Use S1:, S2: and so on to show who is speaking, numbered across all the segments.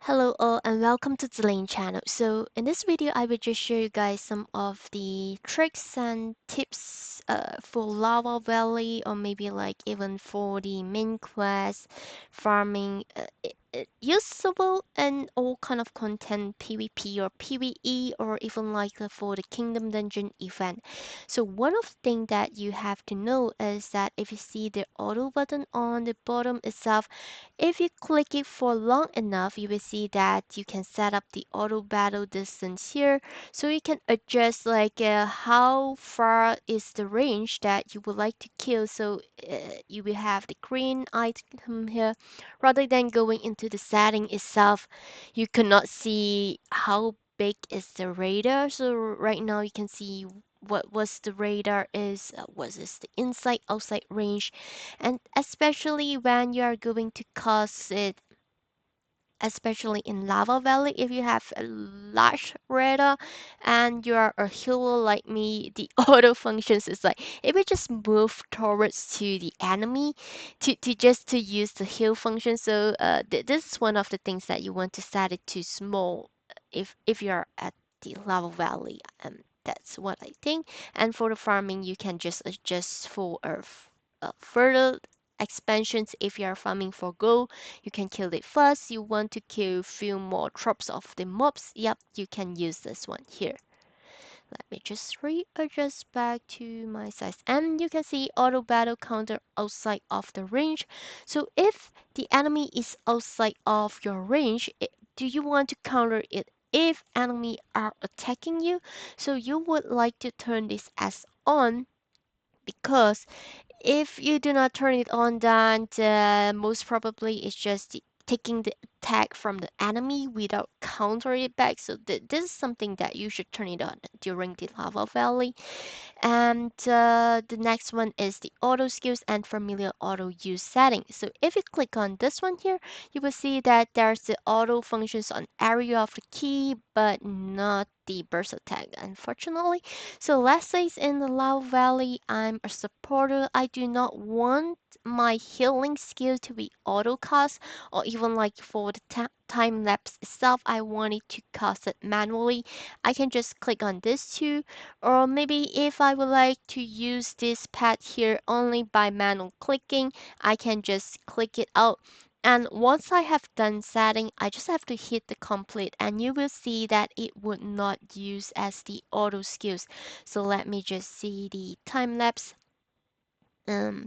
S1: Hello all and welcome to the Lane channel. So in this video I will just show you guys some of the tricks and tips for Lava Valley, or maybe like even for the main quest farming, usable in all kind of content, PvP or PvE, or even like for the Kingdom Dungeon event. So one of the thing that you have to know is that if you see the auto button on the bottom itself, if you click it for long enough, you will see that you can set up the auto battle distance here. So you can adjust like how far is the range that you would like to kill. So you will have the green item here. Rather than going into the setting itself, you cannot see how big is the radar. So right now you can see what was the radar is, was this the inside outside range, and especially when you are going to cause it, especially in Lava Valley, if you have a large radar and you are a healer like me, the auto functions is like it will just move towards to the enemy to just to use the heal function. So this is one of the things that you want to set it to small if you're at the Lava Valley. That's what I think. And for the farming, you can just adjust for further expansions. If you are farming for gold, you can kill it first. You want to kill few more drops of the mobs. Yep, you can use this one here. Let me just readjust back to my size. And you can see auto battle counter outside of the range. So if the enemy is outside of your range, do you want to counter it if enemy are attacking you? So you would like to turn this as on, because if you do not turn it on, then most probably it's just taking the attack from the enemy without countering it back. So this is something that you should turn it on during the Lava Valley. And the next one is the auto skills and familiar auto use setting. So if you click on this one here, you will see that there's the auto functions on area of the key, but not the burst attack, unfortunately. So let's say in the Lava Valley, I'm a supporter. I do not want my healing skill to be auto cast, or even like for the time lapse itself, I want it to cast it manually. I can just click on this too, or maybe if I would like to use this pad here only by manual clicking, I can just click it out. And once I have done setting, I just have to hit the complete, and you will see that it would not use as the auto skills. So let me just see the time lapse.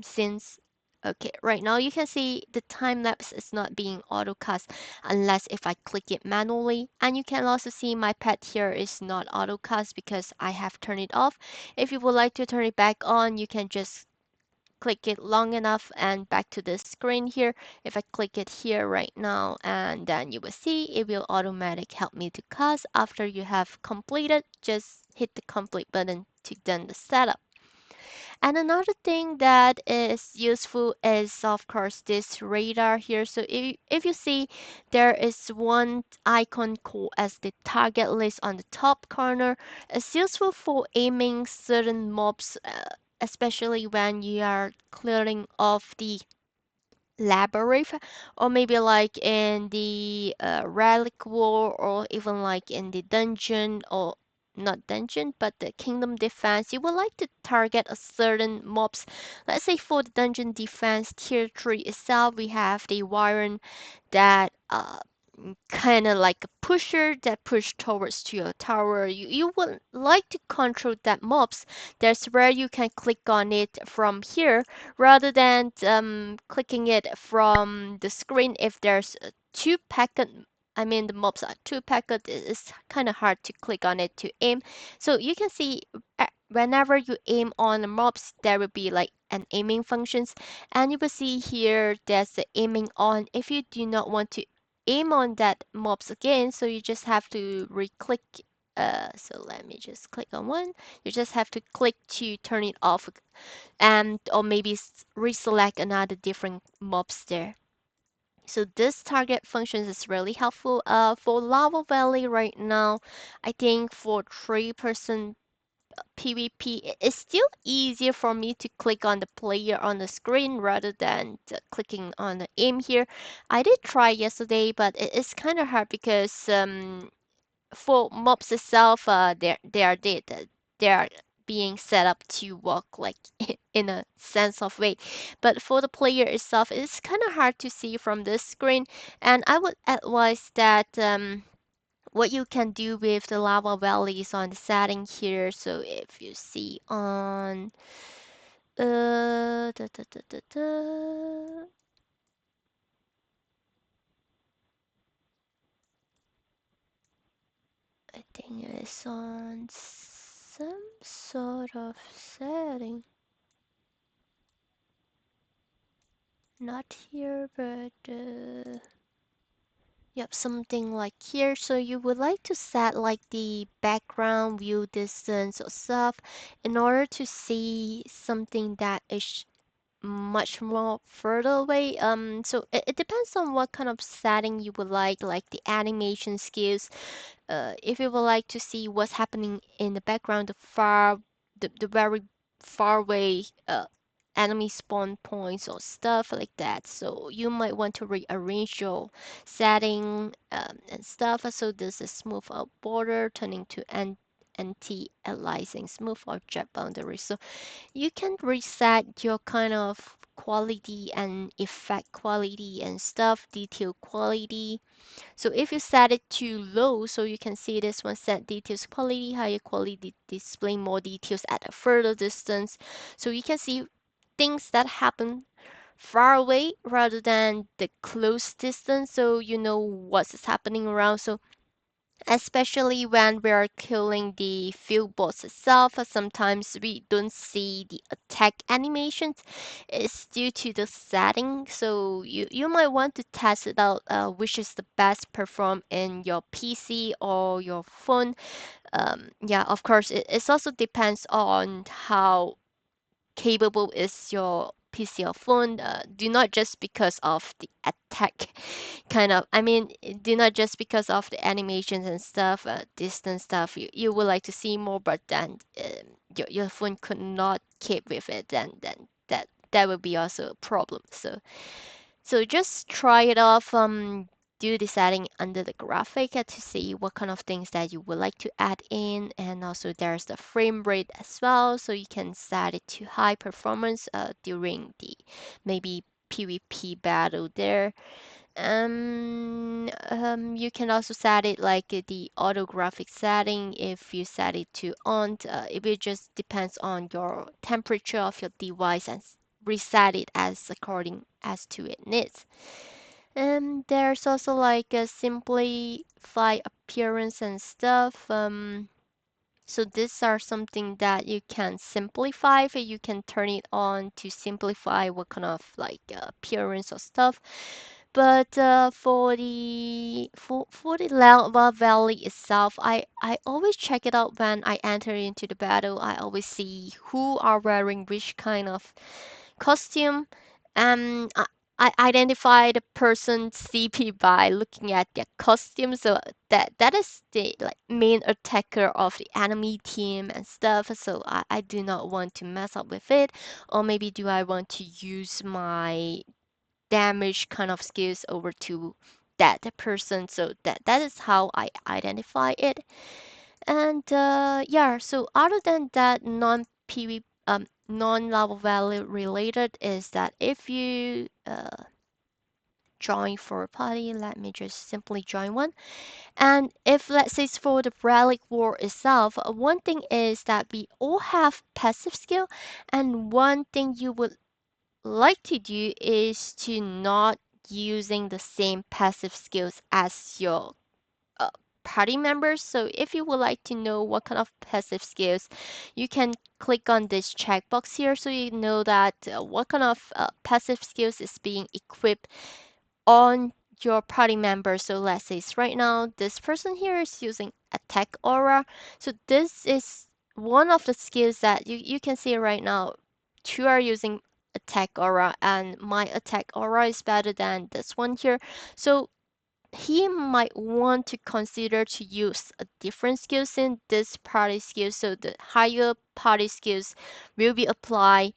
S1: Since okay, right now you can see the time lapse is not being auto cast unless if I click it manually. And you can also see my pet here is not auto cast because I have turned it off. If you would like to turn it back on, you can just click it long enough and back to the screen here. If I click it here right now, and then you will see it will automatic help me to cast. After you have completed, just hit the complete button to done the setup. And another thing that is useful is, of course, this radar here. So if you see, there is one icon called as the target list on the top corner. It's useful for aiming certain mobs, especially when you are clearing off the labyrinth, or maybe like in the relic war, or even like in the dungeon, or not dungeon but the kingdom defense. You would like to target a certain mobs. Let's say for the dungeon defense tier 3 itself, we have the Wyvern that kind of like a pusher that push towards to your tower. You would like to control that mobs. That's where you can click on it from here, rather than clicking it from the screen. If there's two packet, I mean the mobs are two packet, it's kind of hard to click on it to aim. So you can see whenever you aim on the mobs, there will be like an aiming functions, and you will see here there's the aiming on. If you do not want to aim on that mobs again, so you just have to re-click. So let me just click on one. You just have to click to turn it off, and or maybe reselect another different mobs there. So this target functions is really helpful. For Lava Valley right now, I think for 3% PvP, it's still easier for me to click on the player on the screen rather than clicking on the aim here. I did try yesterday, but it's kind of hard because for mobs itself, they are being set up to walk like in a sense of way. But for the player itself, it's kind of hard to see from this screen. And I would advise that what you can do with the lava valleys on the setting here. So if you see on da, da, da, da, da, I think it's on some sort of setting. Not here, but yep, something like here. So you would like to set like the background view distance or stuff in order to see something that is much more further away. So it depends on what kind of setting you would like the animation skills. If you would like to see what's happening in the background, the very far away enemy spawn points or stuff like that. So you might want to rearrange your setting and stuff. So there's a smooth out border turning to anti-aliasing smooth object boundary. So you can reset your kind of quality and effect quality and stuff, detail quality. So if you set it to low, so you can see this one set details quality, higher quality, display more details at a further distance. So you can see things that happen far away rather than the close distance. So you know what's happening around. So especially when we are killing the field boss itself, sometimes we don't see the attack animations. It's due to the setting, so you might want to test it out, which is the best perform in your PC or your phone. Yeah, of course, it also depends on how capable is your PC or phone. Do not just because of the attack kind of, I mean, do not just because of the animations and stuff, distance stuff, you would like to see more, but then your phone could not keep with it, then that would be also a problem. So just try it off, do the setting under the graphic to see what kind of things that you would like to add in. And also there's the frame rate as well. So you can set it to high performance during the maybe PvP battle there. You can also set it like the auto graphic setting. If you set it to on, it will just depends on your temperature of your device and reset it as according as to it needs. And there's also like a simplify appearance and stuff. So these are something that you can simplify. If you can turn it on to simplify what kind of like appearance or stuff. But for the lava valley itself, I always check it out when I enter into the battle. I always see who are wearing which kind of costume. I identify the person's CP by looking at their costume, so that is the like main attacker of the enemy team and stuff. So I do not want to mess up with it, or maybe do I want to use my damage kind of skills over to that person? So that is how I identify it. And yeah, so other than that, non-level value related is that if you join for a party, let me just simply join one. And if let's say it's for the relic war itself, one thing is that we all have passive skill, and one thing you would like to do is to not using the same passive skills as your uh, party members. So if you would like to know what kind of passive skills, you can click on this checkbox here so you know that what kind of passive skills is being equipped on your party member. So let's say right now this person here is using attack aura. So this is one of the skills that you can see right now. Two are using attack aura and my attack aura is better than this one here. So he might want to consider to use a different skills in this party skills. So the higher party skills will be applied.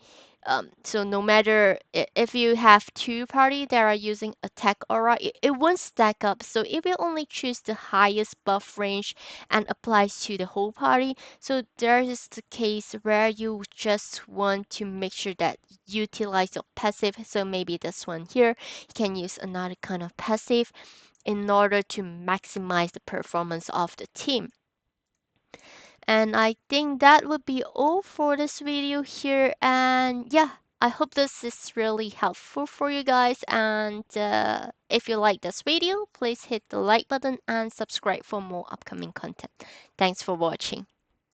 S1: So no matter if you have two party that are using attack aura, it won't stack up. So it will only choose the highest buff range and applies to the whole party. So there is the case where you just want to make sure that utilize your passive. So maybe this one here, you can use another kind of passive in order to maximize the performance of the team. And I think that would be all for this video here. And yeah, I hope this is really helpful for you guys. And if you like this video, please hit the like button and subscribe for more upcoming content. Thanks for watching.